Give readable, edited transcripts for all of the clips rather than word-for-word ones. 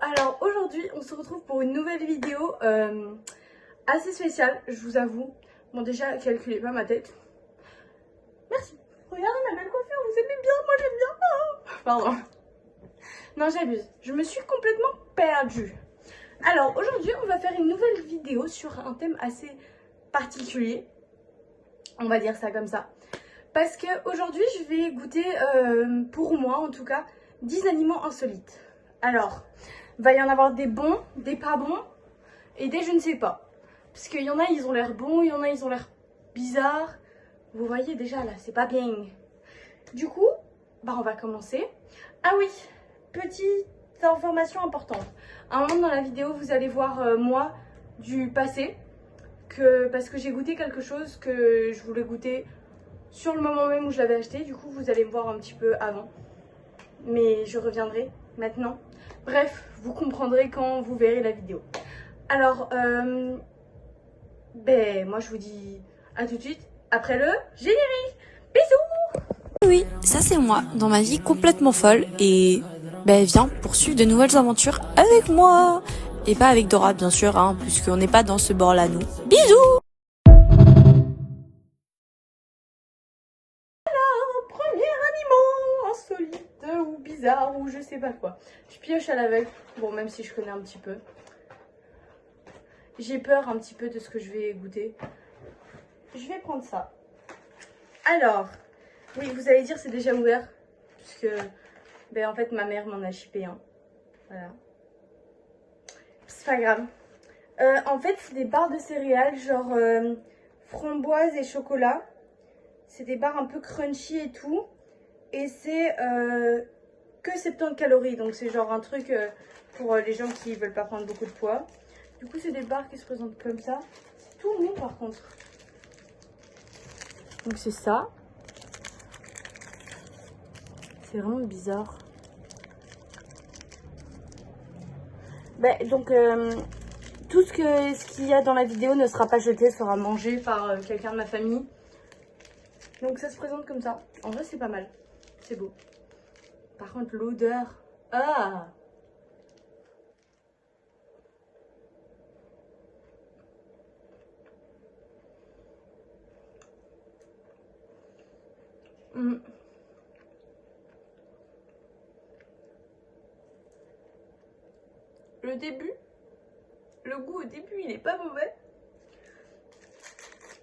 Alors aujourd'hui on se retrouve pour une nouvelle vidéo assez spéciale, je vous avoue. Bon déjà calculez pas ma tête. Merci. Regardez ma belle coiffure, vous aimez bien, moi j'aime bien. Oh pardon. Non j'abuse, je me suis complètement perdue. Alors aujourd'hui on va faire une nouvelle vidéo sur un thème assez particulier. On va dire ça comme ça. Parce que aujourd'hui je vais goûter, pour moi en tout cas, 10 aliments insolites. Alors, il va y en avoir des bons, des pas bons et des je ne sais pas. Parce qu'il y en a ils ont l'air bons, il y en a ils ont l'air bizarres. Vous voyez déjà là, c'est pas bien. Du coup, on va commencer. Ah oui, petite information importante. À un moment dans la vidéo, vous allez voir moi du passé. Parce que j'ai goûté quelque chose que je voulais goûter sur le moment même où je l'avais acheté. Du coup, vous allez me voir un petit peu avant. Mais je reviendrai maintenant. Bref, vous comprendrez quand vous verrez la vidéo. Alors, moi je vous dis à tout de suite après le générique. Bisous! Oui, ça c'est moi, dans ma vie complètement folle et viens poursuivre de nouvelles aventures avec moi. Et pas avec Dora bien sûr, hein, puisqu'on n'est pas dans ce bord-là nous. Bisous! Alors, premier animal insolite ou bizarre ou je sais pas quoi. Je pioche à l'aveugle, bon même si je connais un petit peu. J'ai peur un petit peu de ce que je vais goûter. Je vais prendre ça. Alors, oui, vous allez dire c'est déjà ouvert. Puisque, en fait, ma mère m'en a chippé un. Voilà. C'est pas grave. En fait, c'est des barres de céréales, genre framboise et chocolat. C'est des barres un peu crunchy et tout. Et c'est que 70 calories. Donc, c'est genre un truc pour les gens qui veulent pas prendre beaucoup de poids. Du coup, c'est des barres qui se présentent comme ça. C'est tout mou par contre. Donc, c'est ça. C'est vraiment bizarre. Tout ce qu'il y a dans la vidéo ne sera pas jeté, sera mangé par quelqu'un de ma famille. Donc ça se présente comme ça. En vrai, c'est pas mal. C'est beau. Par contre, l'odeur... Ah! Mm. Le goût au début, il est pas mauvais.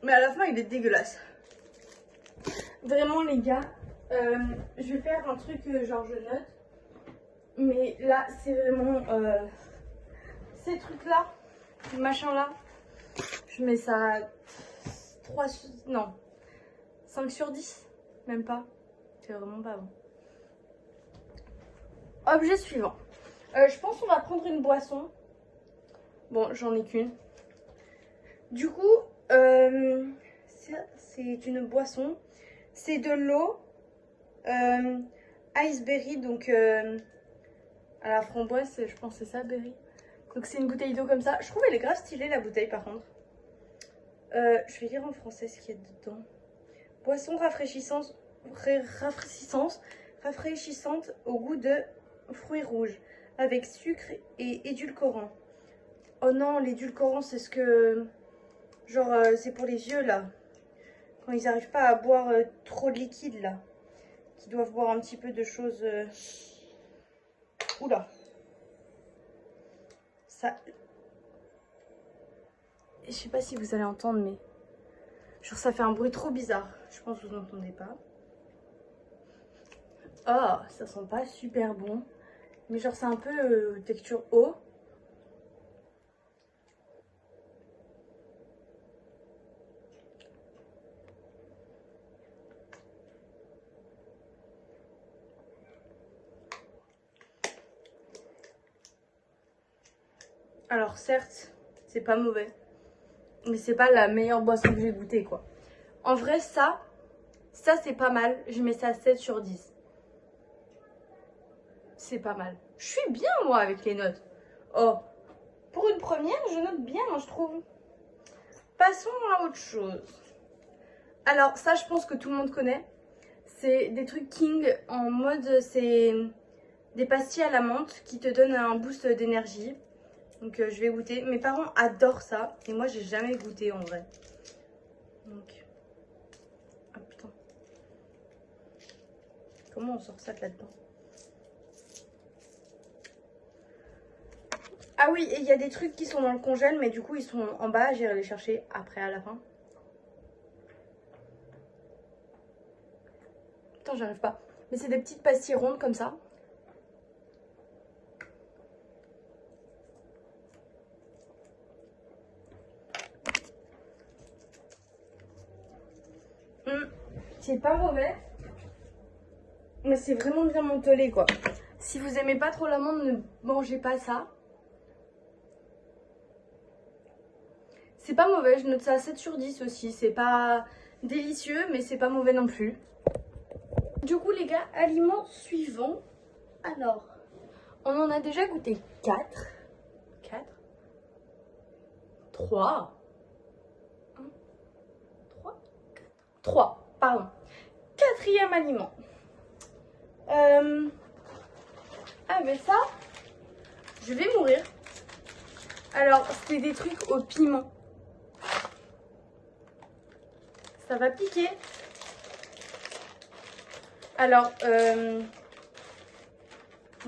Mais à la fin, il est dégueulasse. Vraiment, les gars, je vais faire un truc genre je note. Mais là, c'est vraiment ces trucs-là, ces machins-là. Je mets ça 3, non, 5 sur 10, même pas. C'est vraiment pas bon. Objet suivant. Je pense qu'on va prendre une boisson. Bon, j'en ai qu'une. Du coup, c'est une boisson. C'est de l'eau iceberry, donc à la framboise, je pense que c'est ça, berry. Donc c'est une bouteille d'eau comme ça. Je trouve elle est grave stylée la bouteille par contre. Je vais lire en français ce qu'il y a dedans. Boisson rafraîchissante au goût de fruits rouges avec sucre et édulcorant. Oh non, l'édulcorant c'est ce que... Genre c'est pour les vieux là. Quand ils n'arrivent pas à boire trop de liquide là. Qui doivent boire un petit peu de choses... Oula. Ça... Je sais pas si vous allez entendre mais... Genre ça fait un bruit trop bizarre. Je pense que vous n'entendez pas. Oh, ça sent pas super bon. Mais genre c'est un peu texture eau. Alors certes, c'est pas mauvais. Mais c'est pas la meilleure boisson que j'ai goûtée quoi. En vrai ça c'est pas mal. Je mets ça 7 sur 10. C'est pas mal. Je suis bien moi avec les notes. Oh, pour une première, je note bien je trouve. Passons à autre chose. Alors ça je pense que tout le monde connaît. C'est des trucs King en mode c'est des pastilles à la menthe qui te donnent un boost d'énergie. Donc je vais goûter. Mes parents adorent ça et moi j'ai jamais goûté en vrai. Donc, ah putain. Comment on sort ça de là-dedans? Ah oui, et il y a des trucs qui sont dans le congèle, mais du coup ils sont en bas, j'irai les chercher après à la fin. Putain, j'arrive pas. Mais c'est des petites pastilles rondes comme ça. C'est pas mauvais. Mais c'est vraiment bien mentholé quoi. Si vous aimez pas trop l'amande, ne mangez pas ça. C'est pas mauvais, je note ça à 7 sur 10 aussi. C'est pas délicieux, mais c'est pas mauvais non plus. Du coup les gars, aliment suivant. Alors, on en a déjà goûté 4. 4 3 1 3 4 3, pardon. Quatrième aliment. Ah mais ça, je vais mourir. Alors, c'est des trucs au piment. Ça va piquer. Alors,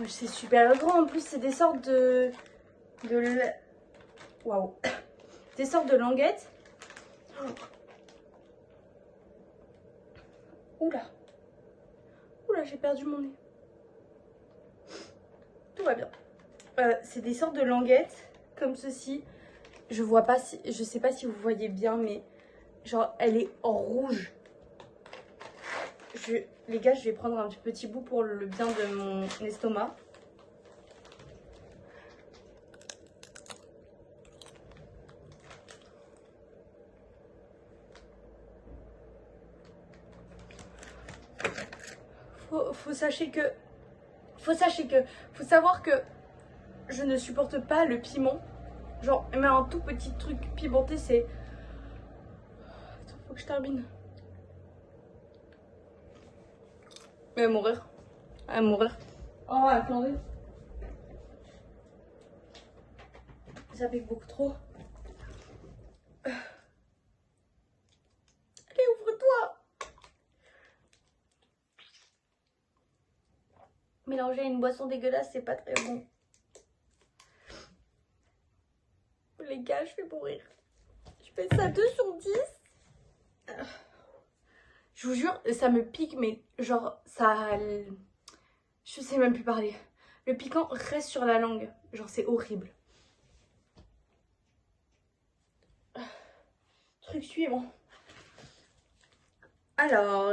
c'est super grand. En plus, c'est des sortes waouh. Des sortes de languettes. Oula. Oula, j'ai perdu mon nez. Tout va bien. C'est des sortes de languettes comme ceci. Je vois pas si, je sais pas si vous voyez bien, mais genre elle est en rouge. Les gars, je vais prendre un petit bout pour le bien de mon estomac. Faut savoir que je ne supporte pas le piment. Genre, mais un tout petit truc pimenté, c'est... Attends, faut que je termine. Elle va mourir. Elle va mourir. Oh, attendez. Ça pique beaucoup trop. Allez, ouvre-toi. Mélanger à une boisson dégueulasse, c'est pas très bon. Les gars, je vais mourir. Je fais ça 2 sur 10. Je vous jure, ça me pique, mais genre, ça... Je sais même plus parler. Le piquant reste sur la langue. Genre, c'est horrible. Truc suivant. Alors...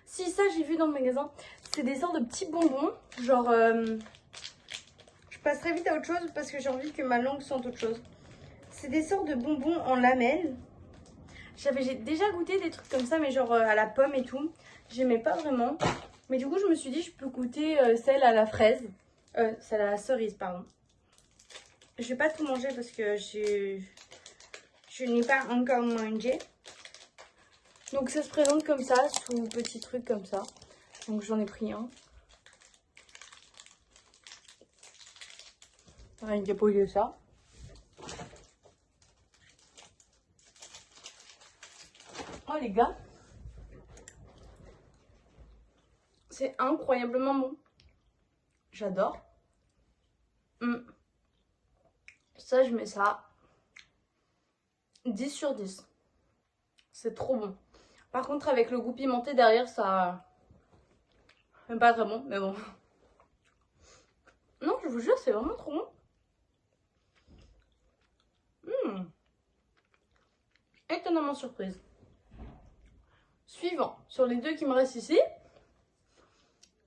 Si, ça, j'ai vu dans le magasin. C'est des sortes de petits bonbons. Genre... Je passerai vite à autre chose parce que j'ai envie que ma langue sente autre chose. C'est des sortes de bonbons en lamelles. J'ai déjà goûté des trucs comme ça, mais genre à la pomme et tout. J'aimais pas vraiment. Mais du coup, je me suis dit, je peux goûter celle à la fraise. Celle à la cerise, pardon. Je vais pas tout manger parce que je n'ai pas encore mangé. Donc ça se présente comme ça, sous petits trucs comme ça. Donc j'en ai pris un. On va déposer ça. Oh les gars, c'est incroyablement bon. J'adore. Ça, je mets ça 10 sur 10. C'est trop bon. Par contre, avec le goût pimenté derrière, ça... Même pas très bon, mais bon. Non, je vous jure, c'est vraiment trop bon. Étonnamment surprise. Suivant, sur les deux qui me restent ici,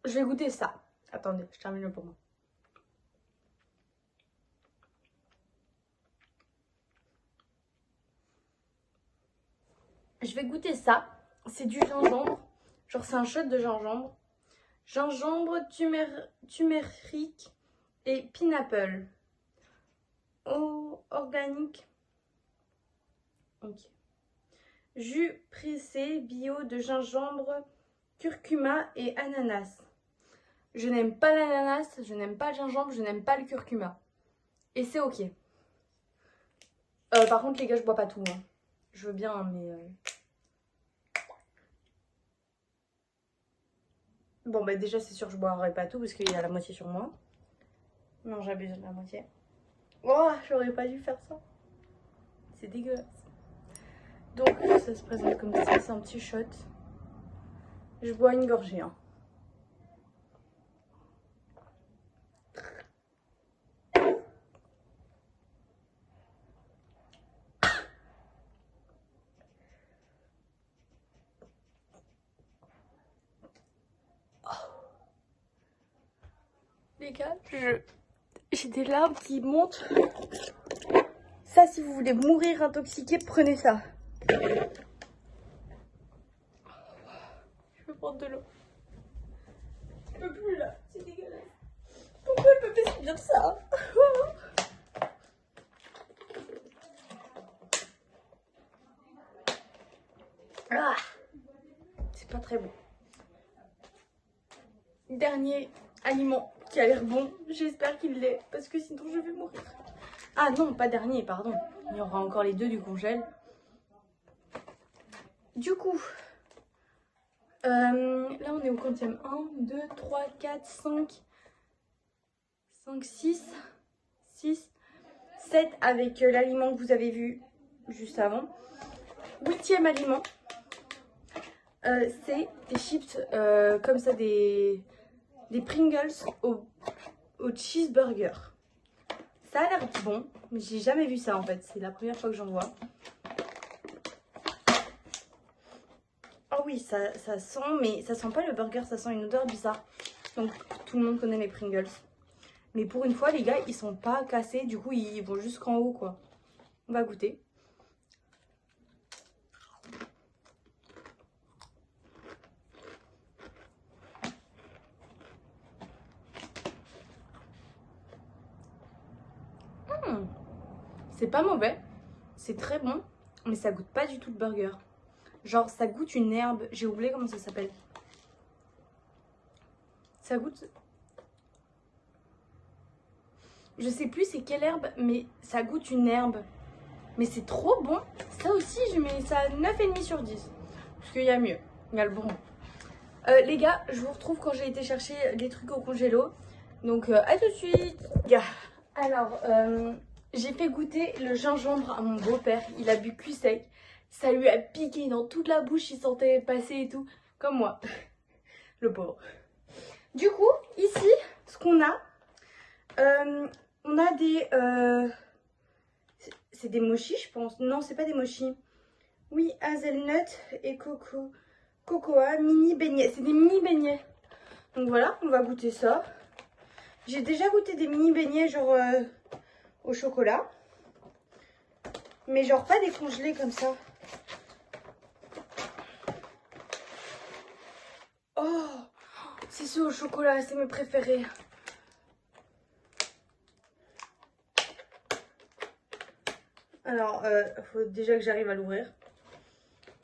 je vais goûter ça. Attendez, je termine le pour moi. Je vais goûter ça. C'est du gingembre. Genre, c'est un shot de gingembre. Gingembre, turmeric et pineapple. Oh, organique. Ok. Jus pressé bio de gingembre, curcuma et ananas. Je n'aime pas l'ananas, je n'aime pas le gingembre, je n'aime pas le curcuma. Et c'est ok. Par contre les gars, je bois pas tout. Hein. Je veux bien, hein, mais... Bon bah déjà c'est sûr je boirai pas tout parce qu'il y a la moitié sur moi. Non, j'abuse de la moitié. Oh, j'aurais pas dû faire ça. C'est dégueulasse. Donc ça se présente comme ça, c'est un petit shot. Je bois une gorgée. Hein. Les gars, j'ai des larmes qui montent. Ça, si vous voulez mourir intoxiqué, prenez ça. Je peux prendre de l'eau. Je peux plus là, c'est dégueulasse. Pourquoi elle me fait subir ça? Ah, c'est pas très bon. Dernier aliment qui a l'air bon, j'espère qu'il l'est, parce que sinon je vais mourir. Ah non, pas dernier, pardon. Il y aura encore les deux du congèle. Du coup, là on est au quantième. 1, 2, 3, 4, 5, 6, 7 avec l'aliment que vous avez vu juste avant. 8e aliment, c'est des chips comme ça, des Pringles au cheeseburger. Ça a l'air bon, mais j'ai jamais vu ça en fait. C'est la première fois que j'en vois. Oh oui, ça sent, mais ça sent pas le burger, ça sent une odeur bizarre. Donc tout le monde connaît les Pringles. Mais pour une fois, les gars, ils sont pas cassés. Du coup, ils vont jusqu'en haut, quoi. On va goûter. C'est pas mauvais. C'est très bon. Mais ça goûte pas du tout le burger. Genre, ça goûte une herbe. J'ai oublié comment ça s'appelle. Ça goûte... Je sais plus c'est quelle herbe, mais ça goûte une herbe. Mais c'est trop bon. Ça aussi, je mets ça 9,5 sur 10. Parce qu'il y a mieux. Il y a le bonbon. Les gars, je vous retrouve quand j'ai été chercher des trucs au congélo. Donc, à tout de suite. Gars. Alors, j'ai fait goûter le gingembre à mon beau-père. Il a bu cuit sec. Ça lui a piqué dans toute la bouche. Il sentait passer et tout. Comme moi. Le pauvre. Du coup, ici, ce qu'on a... on a des... c'est des mochis, je pense. Non, c'est pas des mochis. Oui, hazelnut et cocoa, mini beignets. C'est des mini beignets. Donc voilà, on va goûter ça. J'ai déjà goûté des mini beignets genre au chocolat. Mais genre pas des congelés comme ça. Oh, c'est ceux au chocolat, c'est mes préférés. Alors, faut déjà que j'arrive à l'ouvrir.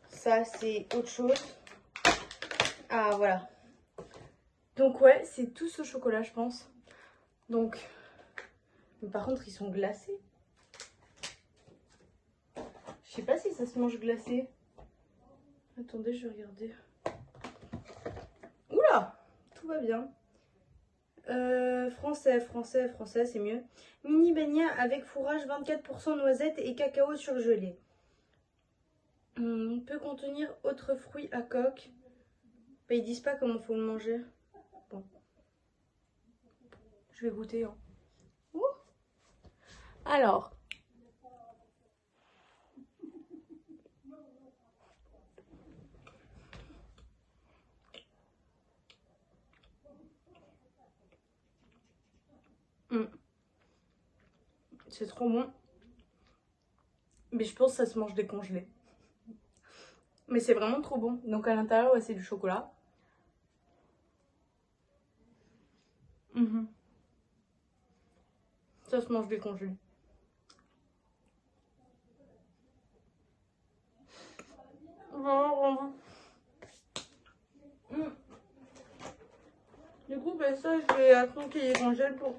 Ça, c'est autre chose. Ah, voilà. Donc, ouais, c'est tous au chocolat, je pense. Donc, mais par contre, ils sont glacés. Je sais pas si ça se mange glacé. Attendez, je vais regarder. Oula, tout va bien. Français, c'est mieux. Mini beignet avec fourrage 24% noisettes et cacao surgelé. Peut contenir autres fruits à coque. Bah, ils disent pas comment faut le manger. Bon. Je vais goûter. Hein. Alors. C'est trop bon. Mais je pense que ça se mange décongelé. Mais c'est vraiment trop bon. Donc à l'intérieur, ouais, c'est du chocolat. Ça se mange décongelé. Du coup, ben ça, je vais attendre qu'il congèle pour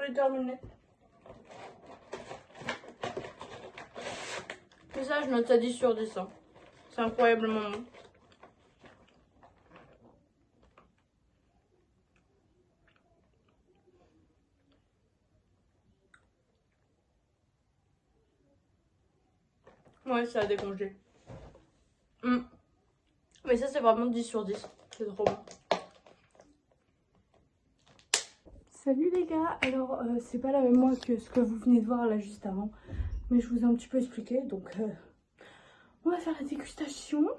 les terminer. Et ça, je note ça 10 sur 10. Hein. C'est incroyablement bon. Ouais, ça a décongelé. Mais ça, c'est vraiment 10 sur 10. C'est trop bon. Salut les gars, alors c'est pas la même moi que ce que vous venez de voir là juste avant. Mais je vous ai un petit peu expliqué, donc on va faire la dégustation.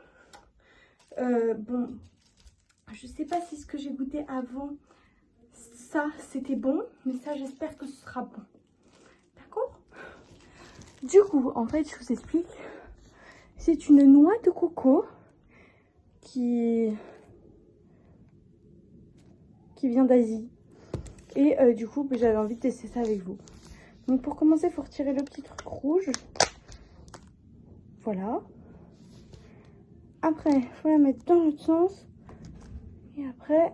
Bon, je sais pas si ce que j'ai goûté avant, ça c'était bon, mais ça j'espère que ce sera bon. D'accord? Du coup, en fait, je vous explique. C'est une noix de coco qui vient d'Asie. Et du coup, j'avais envie de tester ça avec vous. Donc pour commencer, il faut retirer le petit truc rouge. Voilà. Après, il faut la mettre dans l'autre sens. Et après...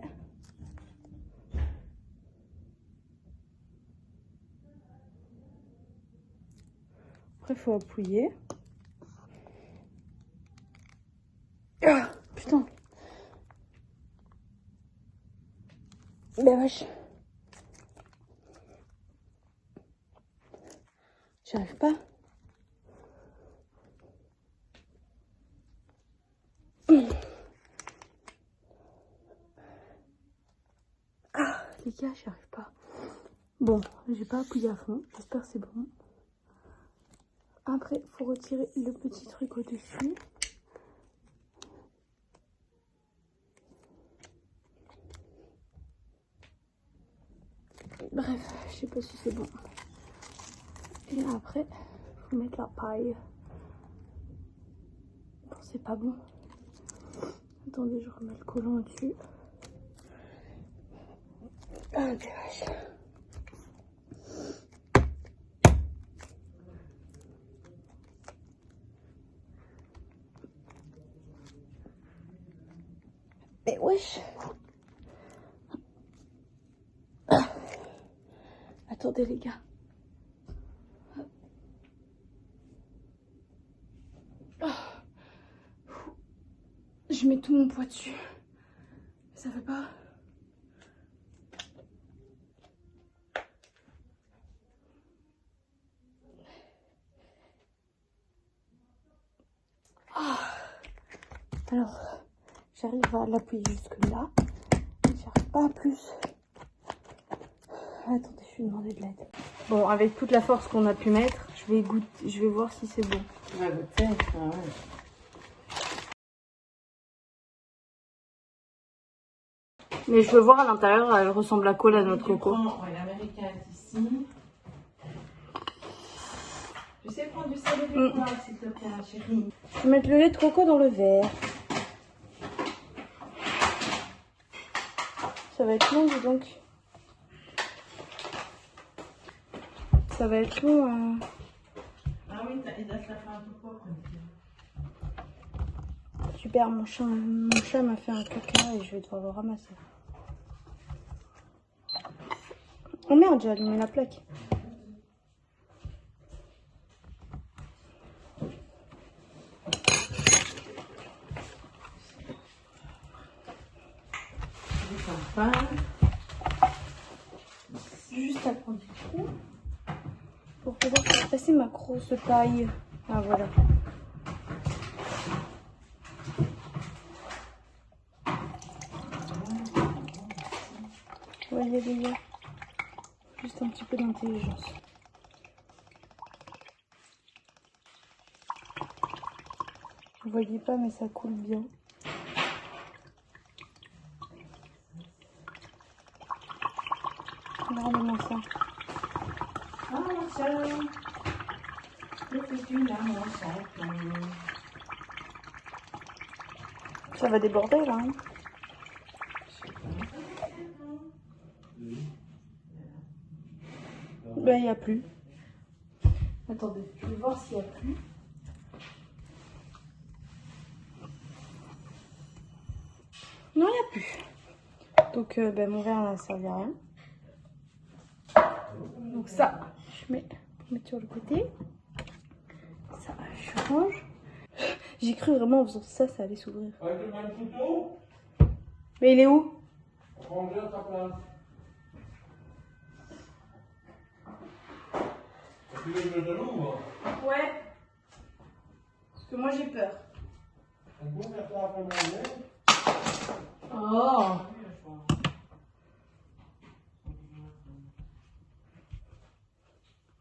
Après, il faut appuyer. Ah, putain. Ben wesh. J'arrive pas. Ah, les gars, j'y arrive pas. Bon, j'ai pas appuyé à fond. J'espère que c'est bon. Après, il faut retirer le petit truc au-dessus. Bref, je sais pas si c'est bon. Et après, il faut mettre la paille. Bon, c'est pas bon. Attendez, je remets le collant dessus. Ah, des vaches. Mais wesh. Ah. Attendez les gars. Ah. Je mets tout mon poids dessus. Ça fait pas. Ah. Alors, j'arrive à l'appuyer jusque là. J'arrive pas à plus. Attendez, je vais demander de l'aide. Bon, avec toute la force qu'on a pu mettre, je vais goûter, je vais voir si c'est bon. On va goûter, ouais. Mais je veux voir à l'intérieur, elle ressemble à quoi la noix de coco? L'américain est ici. Tu sais prendre du sel et du poivre, s'il te plaît, chérie. Je vais mettre le lait de coco dans le verre. Ça va être long, dis donc. Ça va être long. Ah oui, il doit te la faire un peu quoi. Super, mon chat m'a fait un caca et je vais devoir le ramasser. Oh merde, j'ai allumé la plaque. Sympa. Juste à prendre du coup pour pouvoir faire passer ma grosse taille. Ah voilà. Voyez les gars, juste un petit peu d'intelligence. Vous voyez pas mais ça coule bien. Regardez-moi ça. Ah mon chat. Que fais-tu là mon chat? Ça va déborder là. Hein. Ben il n'y a plus. Attendez, je vais voir s'il n'y a plus. Non, il n'y Donc mon verre n'a servi à rien. Donc ça, je mets sur le côté. Ça, je range. J'ai cru vraiment en faisant ça, ça allait s'ouvrir. Avec le même couteau, Mais il est où? ranger à ta place. Tu veux que je te l'ouvre? Ouais. Parce que moi j'ai peur. On peut faire ça après manger. Oh.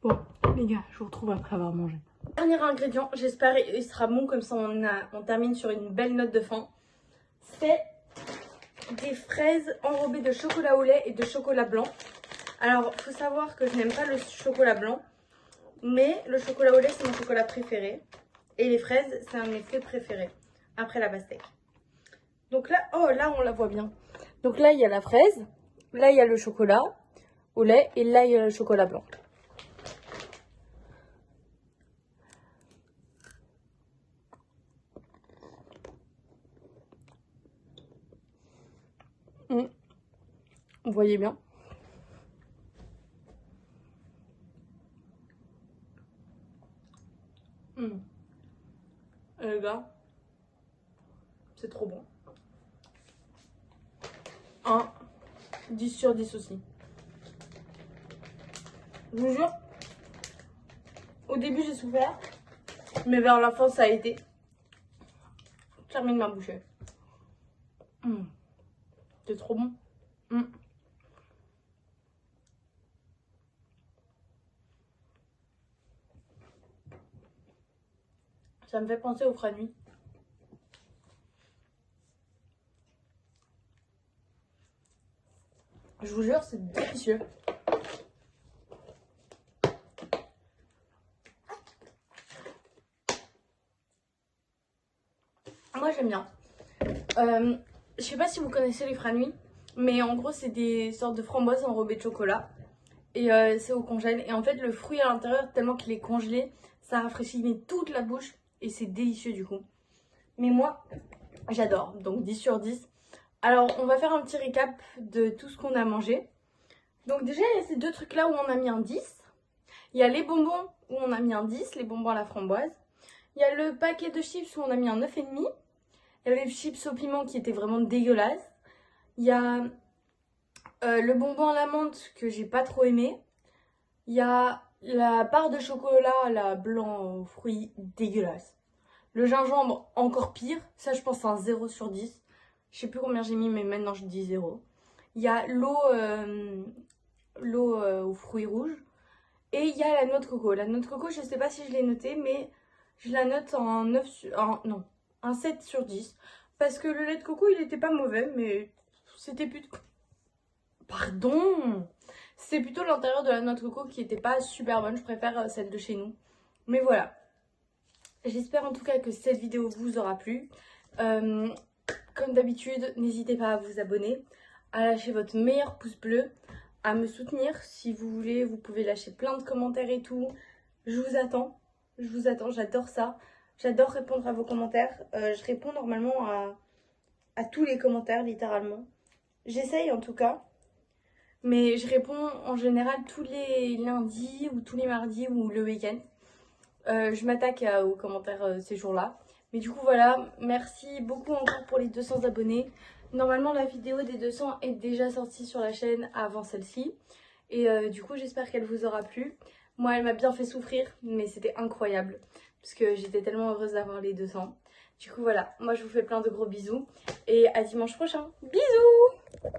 Bon, les gars, je vous retrouve après avoir mangé. Dernier ingrédient, j'espère il sera bon, comme ça on termine sur une belle note de fin. C'est des fraises enrobées de chocolat au lait et de chocolat blanc. Alors, il faut savoir que je n'aime pas le chocolat blanc, mais le chocolat au lait c'est mon chocolat préféré. Et les fraises, c'est un de mes fruits préférés, après la pastèque. Donc là, oh là on la voit bien. Donc là il y a la fraise, là il y a le chocolat au lait et là il y a le chocolat blanc. Vous voyez bien. Les gars, c'est trop bon. 10 sur 10 aussi. Je vous jure, au début j'ai souffert, mais vers la fin ça a été. Je termine ma bouchée. C'est trop bon. Ça me fait penser au Franui. Je vous jure, c'est délicieux. Moi, j'aime bien. Je sais pas si vous connaissez les Franui, mais en gros, c'est des sortes de framboises enrobées de chocolat. Et c'est au congèle. Et en fait, le fruit à l'intérieur, tellement qu'il est congelé, ça rafraîchit mais toute la bouche. Et c'est délicieux du coup. Mais moi, j'adore. Donc 10 sur 10. Alors, on va faire un petit récap de tout ce qu'on a mangé. Donc déjà, il y a ces deux trucs-là où on a mis un 10. Il y a les bonbons où on a mis un 10, les bonbons à la framboise. Il y a le paquet de chips où on a mis un 9,5. Il y a les chips au piment qui étaient vraiment dégueulasses. Il y a le bonbon à l'amande que j'ai pas trop aimé. Il y a la barre de chocolat, la blanc aux fruits, dégueulasse. Le gingembre, encore pire. Ça, je pense, c'est un 0 sur 10. Je sais plus combien j'ai mis, mais maintenant je dis 0. Il y a l'eau aux fruits rouges. Et il y a la noix de coco. La noix de coco, je sais pas si je l'ai notée, mais je la note en 9 sur... un 7 sur 10. Parce que le lait de coco, il était pas mauvais, mais c'était plutôt... Pardon! C'est plutôt l'intérieur de la noix de coco qui était pas super bonne. Je préfère celle de chez nous. Mais voilà. J'espère en tout cas que cette vidéo vous aura plu. Comme d'habitude, n'hésitez pas à vous abonner, à lâcher votre meilleur pouce bleu, à me soutenir. Si vous voulez, vous pouvez lâcher plein de commentaires et tout. Je vous attends. Je vous attends, j'adore ça. J'adore répondre à vos commentaires. Je réponds normalement à tous les commentaires, littéralement. J'essaye en tout cas. Mais je réponds en général tous les lundis ou tous les mardis ou le week-end. Je m'attaque aux commentaires ces jours-là. Mais du coup voilà, merci beaucoup encore pour les 200 abonnés. Normalement la vidéo des 200 est déjà sortie sur la chaîne avant celle-ci. Et du coup j'espère qu'elle vous aura plu. Moi elle m'a bien fait souffrir, mais c'était incroyable. Parce que j'étais tellement heureuse d'avoir les 200. Du coup voilà, moi je vous fais plein de gros bisous. Et à dimanche prochain. Bisous!